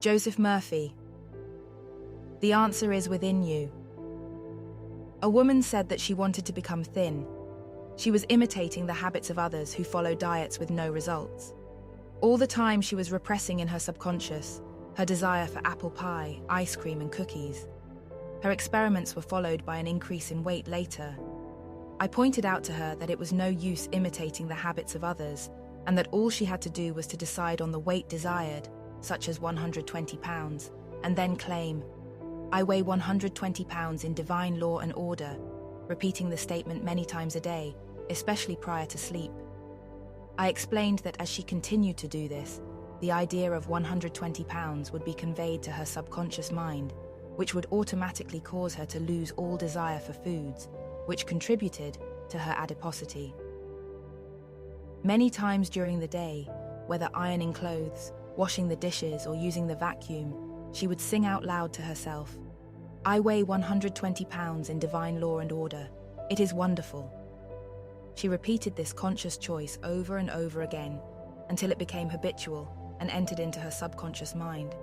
Joseph Murphy. The answer is within you. A woman said that she wanted to become thin. She was imitating the habits of others who follow diets with no results. All the time she was repressing in her subconscious her desire for apple pie, ice cream, and cookies. Her experiments were followed by an increase in weight later. I pointed out to her that it was no use imitating the habits of others, and that all she had to do was to decide on the weight desired, such as 120 pounds, and then claim, "I weigh 120 pounds in divine law and order," repeating the statement many times a day, especially prior to sleep. I explained that as she continued to do this, the idea of 120 pounds would be conveyed to her subconscious mind, which would automatically cause her to lose all desire for foods, which contributed to her adiposity. Many times during the day, whether ironing clothes, washing the dishes, or using the vacuum, she would sing out loud to herself, "I weigh 120 pounds in divine law and order. It is wonderful." She repeated this conscious choice over and over again until it became habitual and entered into her subconscious mind.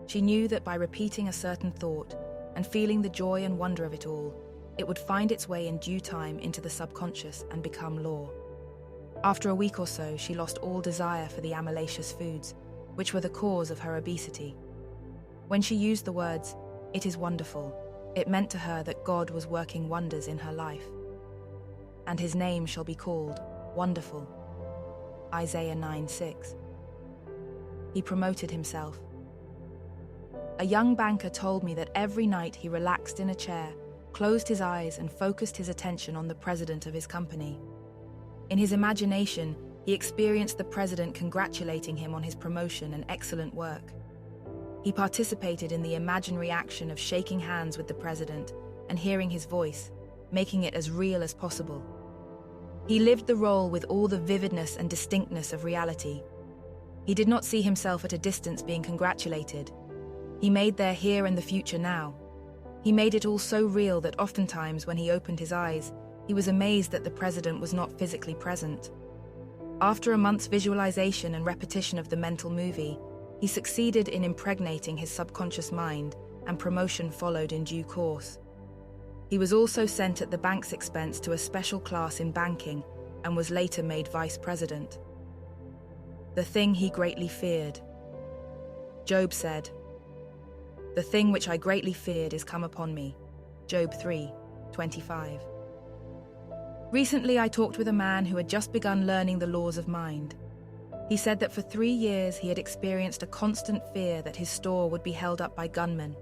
She knew that by repeating a certain thought and feeling the joy and wonder of it all, it would find its way in due time into the subconscious and become law. After a week or so, she lost all desire for the amylaceous foods, which were the cause of her obesity. When she used the words, "It is wonderful," it meant to her that God was working wonders in her life. "And his name shall be called Wonderful." Isaiah 9:6. He promoted himself. A young banker told me that every night he relaxed in a chair, closed his eyes, and focused his attention on the president of his company. In his imagination, he experienced the president congratulating him on his promotion and excellent work. He participated in the imaginary action of shaking hands with the president and hearing his voice, making it as real as possible. He lived the role with all the vividness and distinctness of reality. He did not see himself at a distance being congratulated. He made their here and the future now. He made it all so real that oftentimes when he opened his eyes, he was amazed that the president was not physically present. After a month's visualization and repetition of the mental movie, he succeeded in impregnating his subconscious mind, and promotion followed in due course. He was also sent at the bank's expense to a special class in banking and was later made vice president. The thing he greatly feared. Job said, "The thing which I greatly feared is come upon me." Job 3:25. Recently, I talked with a man who had just begun learning the laws of mind. He said that for 3 years he had experienced a constant fear that his store would be held up by gunmen,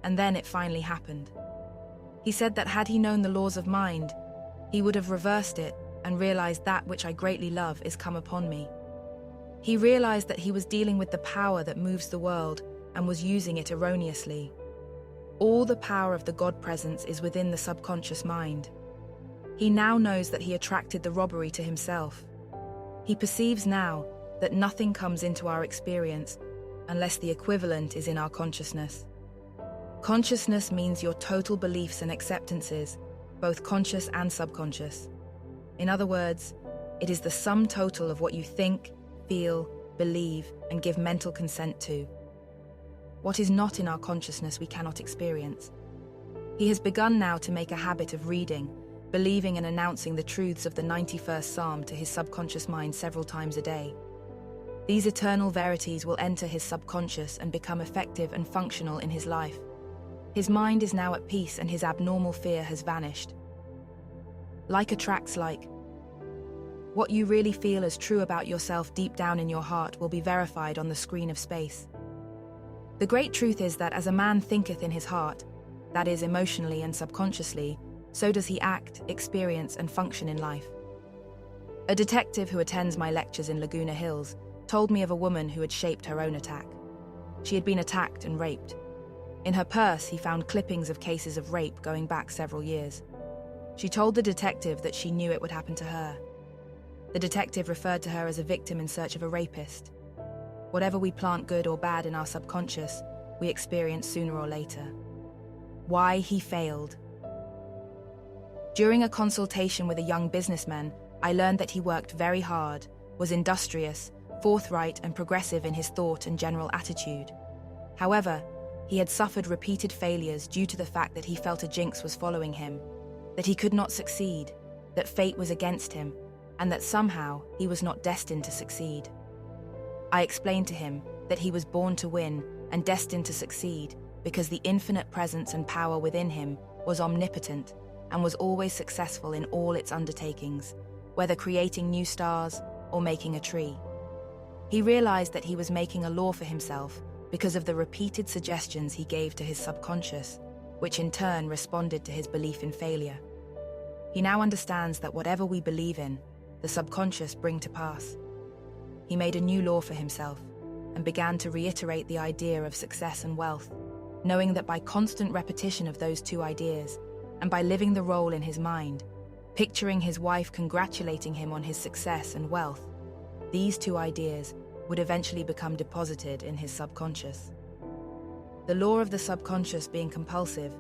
and then it finally happened. He said that had he known the laws of mind, he would have reversed it and realized that which I greatly love is come upon me. He realized that he was dealing with the power that moves the world and was using it erroneously. All the power of the God presence is within the subconscious mind. He now knows that he attracted the robbery to himself. He perceives now that nothing comes into our experience unless the equivalent is in our consciousness. Consciousness means your total beliefs and acceptances, both conscious and subconscious. In other words, it is the sum total of what you think, feel, believe, and give mental consent to. What is not in our consciousness we cannot experience. He has begun now to make a habit of reading, believing and announcing the truths of the 91st Psalm to his subconscious mind several times a day. These eternal verities will enter his subconscious and become effective and functional in his life. His mind is now at peace and his abnormal fear has vanished. Like attracts like. What you really feel as true about yourself deep down in your heart will be verified on the screen of space. The great truth is that as a man thinketh in his heart, that is emotionally and subconsciously, so does he act, experience, and function in life. A detective who attends my lectures in Laguna Hills told me of a woman who had shaped her own attack. She had been attacked and raped. In her purse, he found clippings of cases of rape going back several years. She told the detective that she knew it would happen to her. The detective referred to her as a victim in search of a rapist. Whatever we plant good or bad in our subconscious, we experience sooner or later. Why he failed. During a consultation with a young businessman, I learned that he worked very hard, was industrious, forthright and progressive in his thought and general attitude. However, he had suffered repeated failures due to the fact that he felt a jinx was following him, that he could not succeed, that fate was against him, and that somehow he was not destined to succeed. I explained to him that he was born to win and destined to succeed because the infinite presence and power within him was omnipotent and was always successful in all its undertakings, whether creating new stars or making a tree. He realized that he was making a law for himself because of the repeated suggestions he gave to his subconscious, which in turn responded to his belief in failure. He now understands that whatever we believe in, the subconscious bring to pass. He made a new law for himself and began to reiterate the idea of success and wealth, knowing that by constant repetition of those two ideas, and by living the role in his mind, picturing his wife congratulating him on his success and wealth, these two ideas would eventually become deposited in his subconscious. The law of the subconscious being compulsive,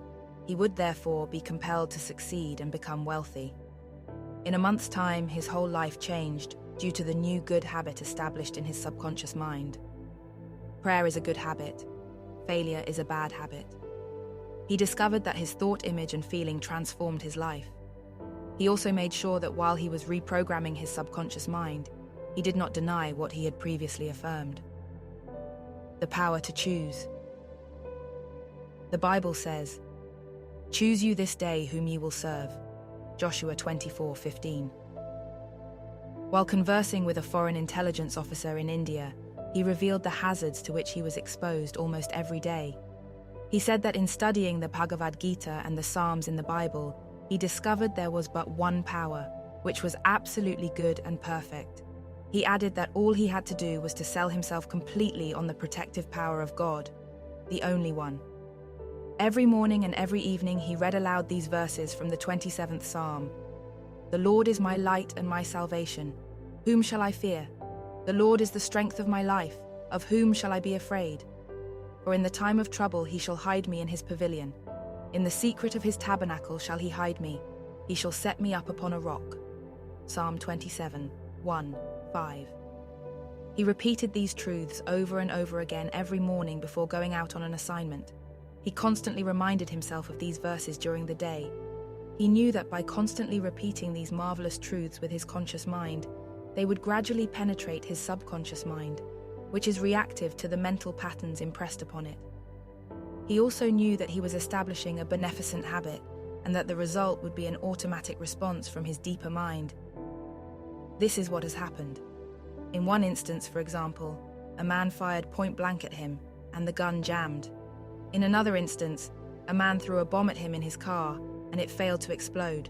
he would therefore be compelled to succeed and become wealthy. In a month's time, his whole life changed due to the new good habit established in his subconscious mind. Prayer is a good habit. Failure is a bad habit. He discovered that his thought, image, and feeling transformed his life. He also made sure that while he was reprogramming his subconscious mind, he did not deny what he had previously affirmed. The power to choose. The Bible says, "Choose you this day whom ye will serve." Joshua 24:15. While conversing with a foreign intelligence officer in India, he revealed the hazards to which he was exposed almost every day. He said that in studying the Bhagavad Gita and the Psalms in the Bible, he discovered there was but one power, which was absolutely good and perfect. He added that all he had to do was to sell himself completely on the protective power of God, the only one. Every morning and every evening he read aloud these verses from the 27th Psalm. "The Lord is my light and my salvation. Whom shall I fear? The Lord is the strength of my life. Of whom shall I be afraid? For in the time of trouble he shall hide me in his pavilion. In the secret of his tabernacle shall he hide me. He shall set me up upon a rock." Psalm 27, 1, 5. He repeated these truths over and over again every morning before going out on an assignment. He constantly reminded himself of these verses during the day. He knew that by constantly repeating these marvelous truths with his conscious mind, they would gradually penetrate his subconscious mind, which is reactive to the mental patterns impressed upon it. He also knew that he was establishing a beneficent habit and that the result would be an automatic response from his deeper mind. This is what has happened. In one instance, for example, a man fired point blank at him and the gun jammed. In another instance, a man threw a bomb at him in his car and it failed to explode.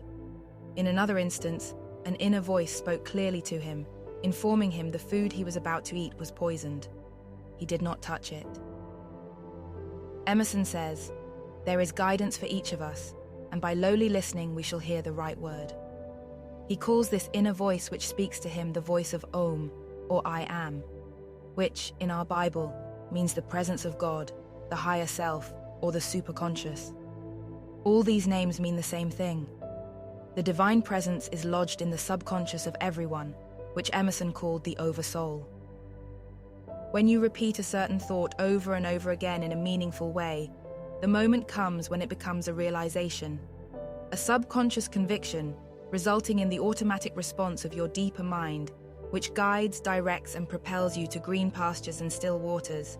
In another instance, an inner voice spoke clearly to him, informing him the food he was about to eat was poisoned. He did not touch it. Emerson says, "There is guidance for each of us, and by lowly listening we shall hear the right word." He calls this inner voice which speaks to him the voice of Om, or I am, which, in our Bible, means the presence of God, the higher self, or the superconscious. All these names mean the same thing. The divine presence is lodged in the subconscious of everyone, which Emerson called the oversoul. When you repeat a certain thought over and over again in a meaningful way, the moment comes when it becomes a realization, a subconscious conviction, resulting in the automatic response of your deeper mind, which guides, directs, and propels you to green pastures and still waters,